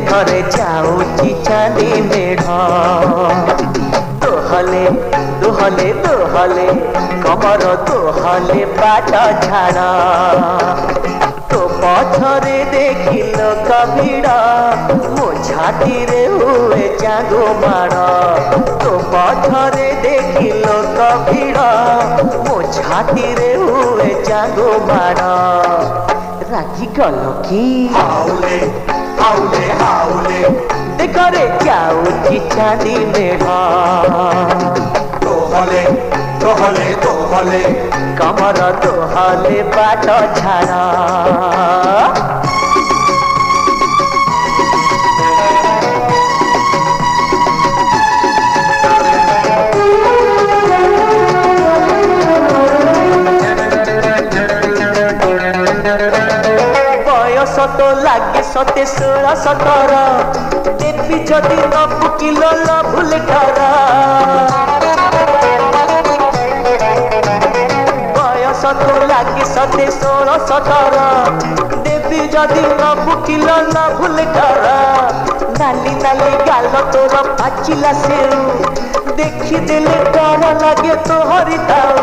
ঘরে যাউছি চাঁদি মেঢ় দোহলে দোহলে দোহলে কমর দোহলে বাট ঝাড় তো পছরে দেখিল কবিড় মো ছাতিরে হুয়ে জাগো মাড় তো পছরে দেখিল কবিড় মো ছাতিরে হুয়ে জাগো মাড় রাগি গল কি হাউলে হাউলে হাউলে দেখরে যাউছি চাঁদি মেঢ় দোহলে দোহলে দোহলে কমর দোহলে বাট ঝাড় বয়স তো লাগে 17-17 দেবী যদি ন ফুকিল ভুল ঠর বয়স তো লাগে 17-17 দেবী যদি ন ফুকিল ভুল ঠর নালি নালি গাল তোর পাচিলা সেউ দেখিদেলে ডর লাগে তোহরি তাউ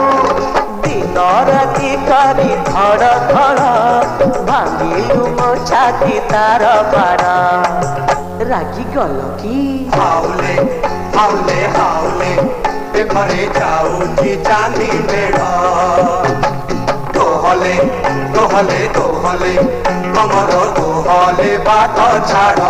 দিন রাতি করি ধড় ধড় ভাঙিলু মো ছাতি তার বাড় রাগি গল কি হাউলে হাউলে হাউলে এ ঘরে যাউছি চাঁদি মেঢ় দোহলে দোহলে দোহলে কমর দোহলে বাট ঝাড়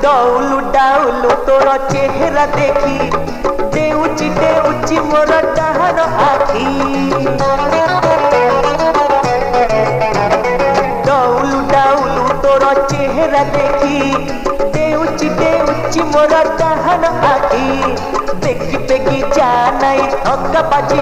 ডাউলু ডাউলু তোর চেহারা দেখি দেউচি মোর ডাহার আখি ডাউলু ডাউলু তোর চেহারা দেখি দেউচি মোর ডাহার আখি দেখি দেখি জানাই ধক্কা বাজি